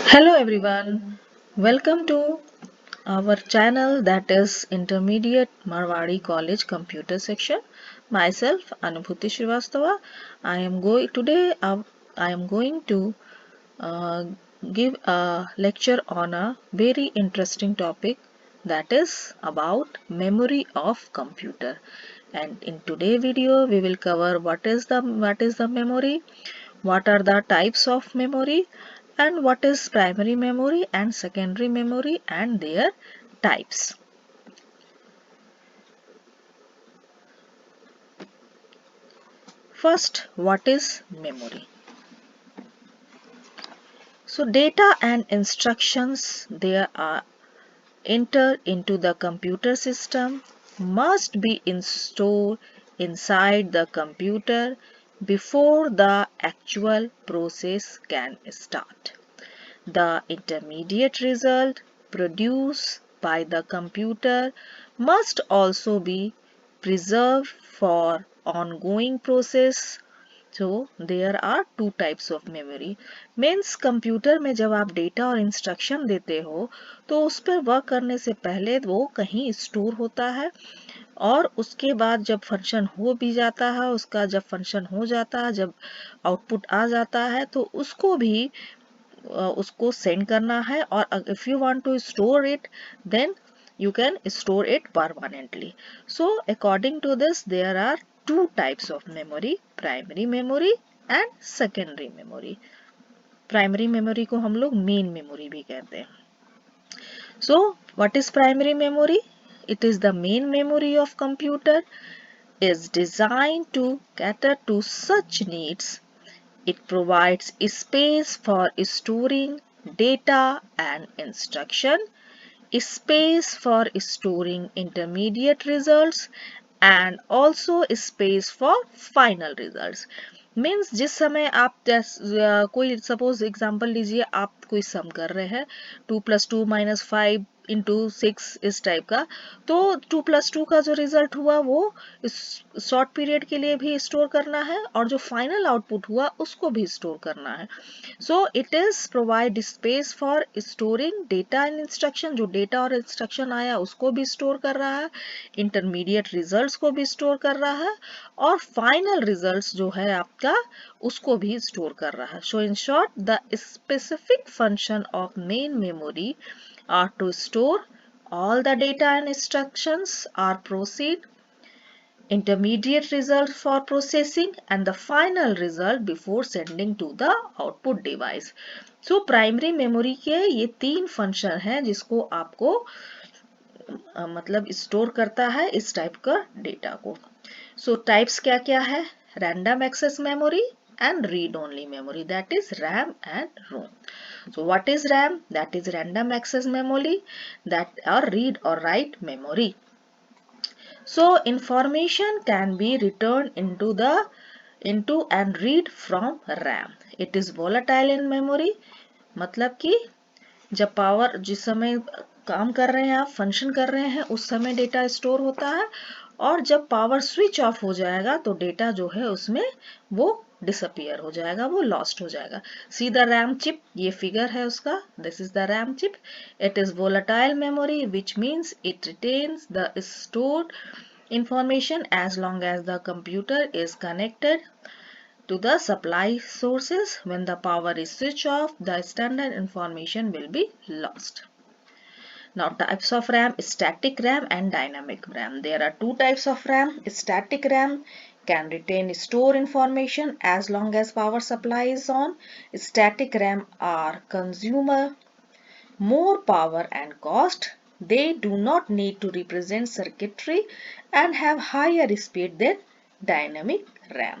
Hello everyone, welcome to our channel that is Intermediate Marwari College Computer Section. Myself Anubhuti Srivastava. I am going to uh, give a lecture on a very interesting topic that is about memory of computer. And in today's video we will cover what is the memory, what are the types of memory, and what is primary memory and secondary memory and their types. First, what is memory? So data and instructions they are entered into the computer system must be stored inside the computer before the actual process can start. The intermediate result produced by the computer must also be preserved for ongoing process. So there are two types of memory. Means computer में जब आप data और instruction देते हो तो उस पर work करने से पहले वो कहीं स्टोर होता है और उसके बाद जब फंक्शन हो भी जाता है, उसका जब फंक्शन हो जाता है, जब आउटपुट आ जाता है तो उसको सेंड करना है और if you want to store it then you can store it permanently. So according to this there are two types of memory, primary memory and secondary memory. Primary memory को हम लोग मेन मेमोरी भी कहते हैं. So what is primary memory? It is the main memory of computer, is designed to cater to such needs. It provides space for storing data and instruction, space for storing intermediate results, and also space for final results. Means जिस समय आप कोई suppose example लीजिए, आप कोई सम कर रहे हैं 2+2 - 5 इंटू 6 इस टाइप का, तो 2+2 का जो रिजल्ट हुआ वो इस शॉर्ट पीरियड के लिए भी स्टोर करना है और जो फाइनल आउटपुट हुआ उसको भी स्टोर करना है. So it is provide space for storing data and instruction. जो डेटा और इंस्ट्रक्शन आया उसको भी स्टोर कर रहा है, इंटरमीडिएट रिजल्ट्स को भी स्टोर कर रहा है और फाइनल रिजल्ट्स जो है आपका उसको भी स्टोर कर रहा है. So in short the specific function of main memory are to store all the data and instructions are proceed, intermediate result for processing and the final result before sending to the output device. So primary memory के ये तीन function हैं जिसको आपको मतलब store करता है इस टाइप का डेटा को. सो टाइप्स क्या क्या है? Random access memory and read only memory, that is RAM and ROM. So what is RAM? That is random access memory, that or read or write memory. So information can be returned into and read from RAM. It is volatile in memory. मतलब कि जब power जिस समय काम कर रहे हैं आप फंक्शन कर रहे हैं उस समय डेटा स्टोर होता है और जब पावर स्विच ऑफ हो जाएगा तो डेटा जो है उसमें वो डिसअपियर हो जाएगा, वो लॉस्ट हो जाएगा. सी द रैम चिप, ये फिगर है उसका, this is the RAM chip. It is volatile memory which means it retains the stored information as long as the computer is connected to the supply sources. When the power is switched off, the standard information will be lost. Now types of RAM, static RAM and dynamic RAM. There are two types of RAM. Static RAM can retain store information as long as power supply is on. Static RAM are consumer more power and cost. They do not need to represent circuitry and have higher speed than dynamic RAM.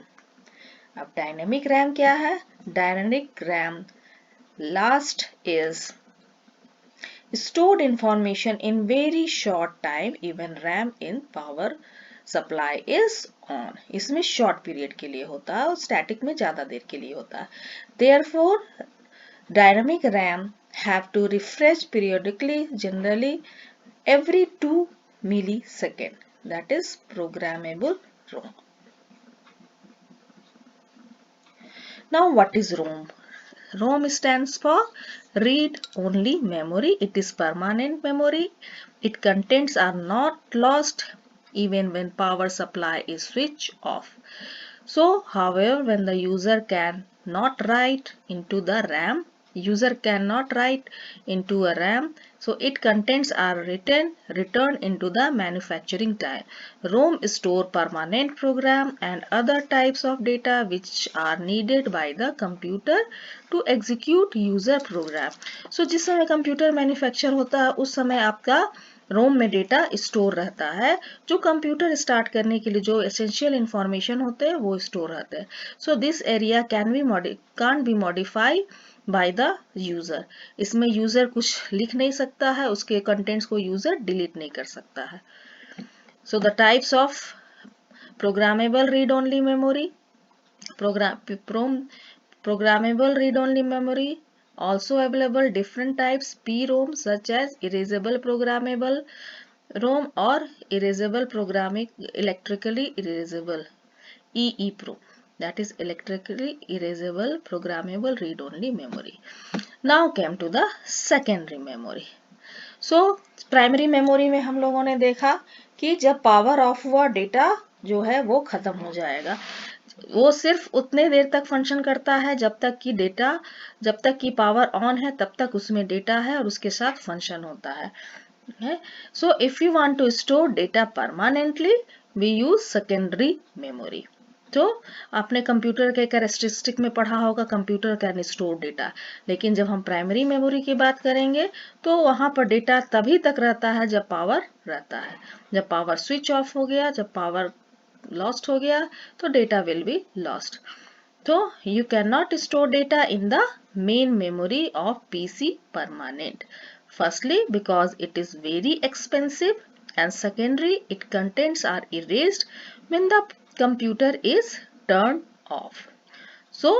अब dynamic RAM क्या है? Dynamic RAM last is stored information in very short time even RAM in power supply is on. इसमें short period के लिए होता है और static में ज्यादा देर के लिए होता है. Therefore, dynamic RAM have to refresh periodically, generally every 2 millisecond. That is programmable ROM. Now what is ROM? ROM stands for read only memory. It is permanent memory. Its contents are not lost even when power supply is switched off. So, however, when the user cannot write into the RAM, user cannot write into a RAM, so its contents are returned into the manufacturing time. ROM store permanent program and other types of data which are needed by the computer to execute user program. So जिस समय computer manufacture होता है उस समय आपका रोम में data store रहता है, जो कंप्यूटर स्टार्ट करने के लिए जो एसेंशियल इंफॉर्मेशन होते हैं वो स्टोर रहते हैं. So this area can be modify by the user. इसमें यूजर कुछ लिख नहीं सकता है, उसके कंटेंट्स को यूजर डिलीट नहीं कर सकता है. So the types of programmable read only memory, programmable read-only memory, also available different types PROM such as erasable programmable ROM or erasable programming electrically erasable EEPROM, that is electrically erasable programmable read-only memory. Now came to the secondary memory. So primary memory में हम लोगों ने देखा कि जब power of हुआ data जो है वो खत्म हो जाएगा. वो सिर्फ उतने देर तक फंक्शन करता है जब तक कि पावर ऑन है तब तक उसमें डेटा है और उसके साथ फंक्शन होता है. So if you want to store data permanently we use secondary memory. तो आपने कंप्यूटर के कैरेक्टरिस्टिक में पढ़ा होगा कंप्यूटर कैन स्टोर डेटा, लेकिन जब हम प्राइमरी मेमोरी की बात करेंगे तो वहां पर डेटा तभी तक रहता है जब पावर रहता है. जब पावर स्विच ऑफ हो गया, जब पावर लॉस्ट हो गया तो डेटा विल बी लॉस्ट. तो you can not store data in the main memory of PC permanent. Firstly because it is very expensive and secondary its contents are erased when the computer is turned off. So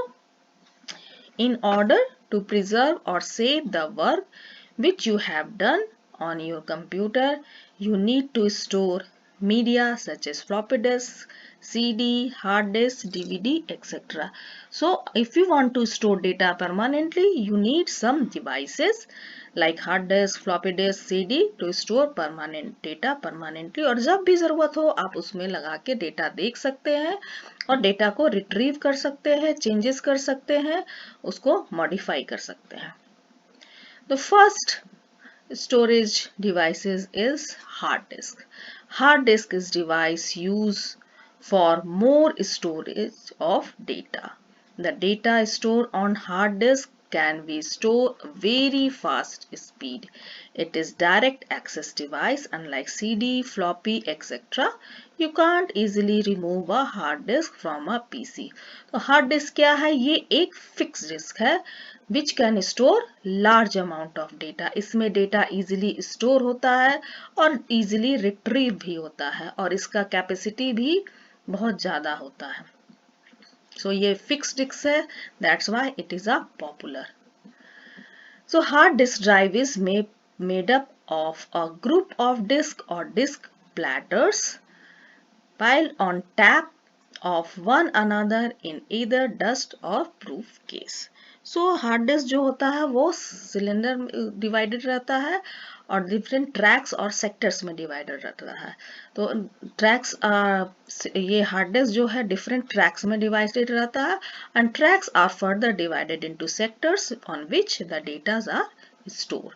in order to preserve or save the work which you have done on your computer, you need to store media such as floppy disk, CD, hard disk, DVD, etc. So if you want to store data permanently, you need some devices like hard disk, floppy disk, CD to store permanent data permanently. और जब भी जरूरत हो आप उसमें लगा के data देख सकते हैं और डेटा को रिट्रीव कर सकते हैं, चेंजेस कर सकते हैं, उसको मॉडिफाई कर सकते हैं. The first storage devices is hard disk. Hard disk is device used for more storage of data. The data stored on hard disk can be stored very fast speed. It is direct access device unlike CD, floppy, etc. You can't easily remove a hard disk from a PC. तो hard disk क्या है? ये एक fixed disk है which can store large amount of data. इसमें data easily store होता है और easily retrieve भी होता है और इसका कैपेसिटी भी बहुत ज़्यादा होता है. So ये fixed disk है, that's why it is a popular. So hard disk drive is made up of a group of disk or disk platters piled on top of one another in either dust or proof case. So hard disk जो होता है वो cylinder divided रहता है और different tracks और sectors में divided रहता है. तो ट्रैक्स ये हार्ड डिस्क जो है डिफरेंट ट्रैक्स में डिवाइडेड रहता है and tracks are further divided into sectors on which the datas are store.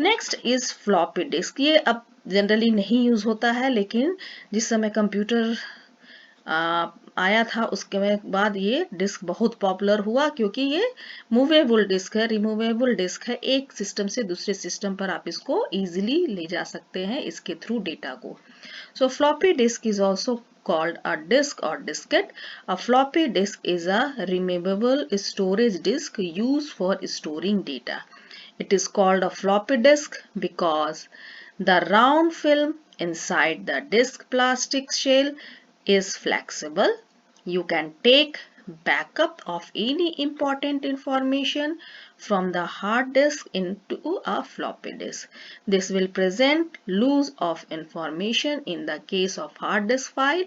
Next is floppy disk. ये अब जनरली नहीं यूज होता है, लेकिन जिस समय कंप्यूटर आया था उसके बाद ये डिस्क बहुत पॉपुलर हुआ क्योंकि ये मूवेबल डिस्क है, रिमूवेबल डिस्क है. एक सिस्टम से दूसरे सिस्टम पर आप इसको इजीली ले जा सकते हैं इसके थ्रू डेटा को. So floppy disk is also called a disk or diskette. A floppy disk is a removable storage disk used for storing data. It is called a floppy disk because the round film inside the disk plastic shell is flexible. You can take backup of any important information from the hard disk into a floppy disk. This will prevent loss of information in the case of hard disk file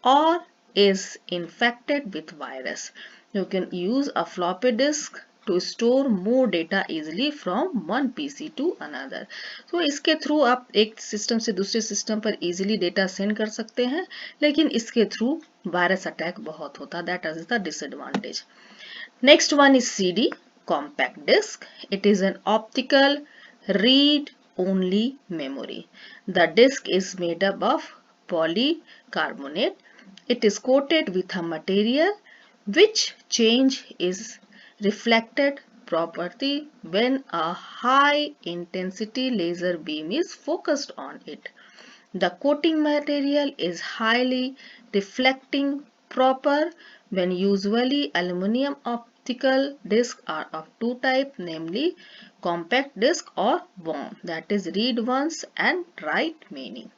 or is infected with virus. You can use a floppy disk to store more data easily from one PC to another. So इसके through आप एक system से दूसरे system पर easily data send कर सकते हैं, लेकिन इसके थ्रू वायरस अटैक बहुत होता है. That is the disadvantage. Next one is CD, compact disc. It is an optical read-only memory. The disc is made up of polycarbonate. It is coated with a material which change is reflected property when a high intensity laser beam is focused on it. The coating material is highly reflecting proper when usually aluminum optical discs are of two types, namely compact disc or worm, that is read once and write many.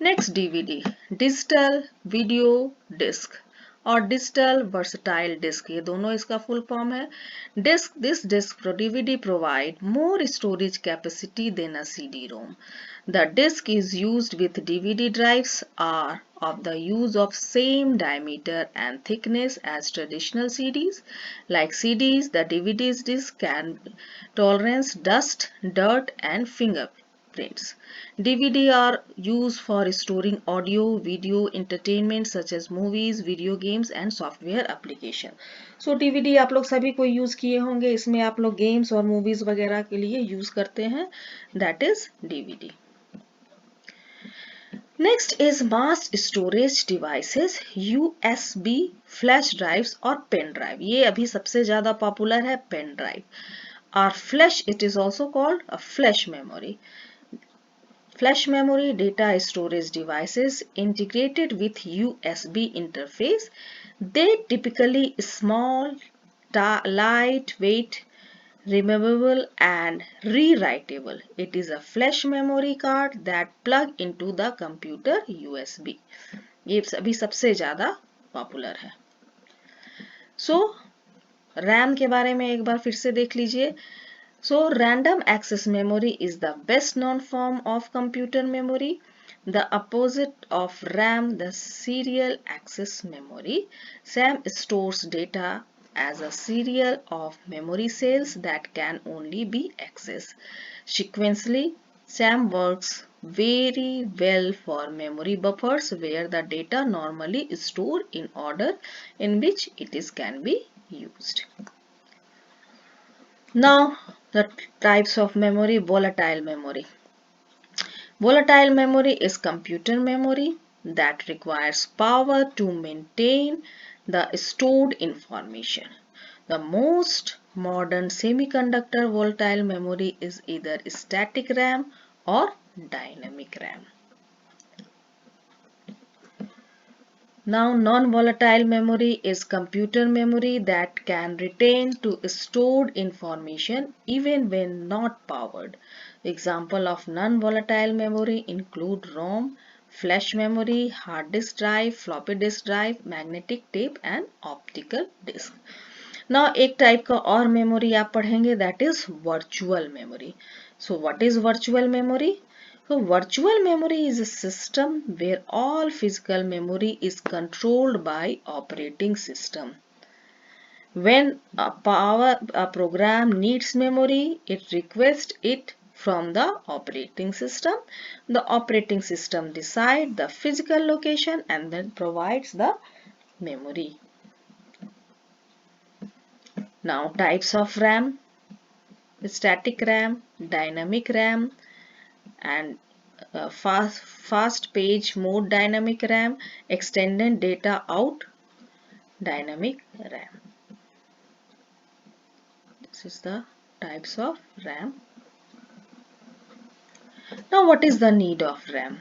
Next DVD, digital video disc और digital versatile disc, ये दोनों इसका full form है. This disc DVD provide more storage capacity than a CD-ROM. The disc is used with DVD drives are of the use of same diameter and thickness as traditional CDs. Like CDs, the DVD's disc can tolerance dust, dirt and fingerprints. DVD are used for storing audio, video, entertainment such as movies, video games and software application. So DVD आप लोग सभी को use किए होंगे, इसमें आप लोग games और मूवीज वगैरह के लिए यूज करते हैं, that is DVD. Next is mass storage devices, USB, flash drives और pen drive. ये अभी सबसे ज्यादा पॉपुलर है pen drive. Or flash, it is also called a flash memory. Flash memory data storage devices integrated with USB interface. They typically small, lightweight, removable and rewritable. It is a flash memory card that plug into the computer USB. ये अभी सबसे ज़्यादा popular है. So RAM के बारे में एक बार फिर से देख लीजिए. So random access memory is the best known form of computer memory. The opposite of RAM, the serial access memory. RAM stores data as a serial of memory cells that can only be accessed sequentially. RAM works very well for memory buffers where the data normally is stored in order in which it can be used. Now the types of memory. Volatile memory. Volatile memory is computer memory that requires power to maintain the stored information. The most modern semiconductor volatile memory is either static RAM or dynamic RAM. Now, non-volatile memory is computer memory that can retain to stored information even when not powered. Example of non-volatile memory include ROM, flash memory, hard disk drive, floppy disk drive, magnetic tape and optical disk. Now, एक type का और memory आप पढ़ेंगे, that is virtual memory. So, what is virtual memory? So, virtual memory is a system where all physical memory is controlled by operating system. When a program needs memory, it requests it from the operating system. The operating system decides the physical location and then provides the memory. Now, types of RAM: static RAM, dynamic RAM, and fast page mode dynamic RAM, extended data out dynamic RAM. This is the types of RAM. Now, what is the need of RAM?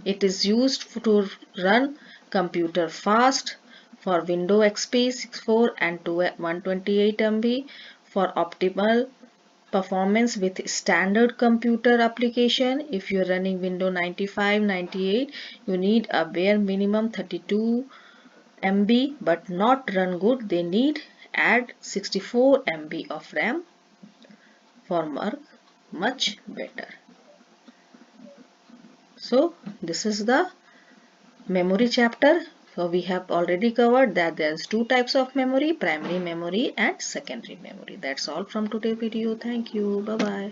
It is used to run computer fast for Windows XP 64 and 128 MB for optimal performance with standard computer application. If you are running Windows 95, 98, you need a bare minimum 32 MB, but not run good, they need add 64 MB of RAM for work much better. So this is the memory chapter So we have already covered that there's two types of memory, primary memory and secondary memory. That's all from today's video. Thank you. Bye bye.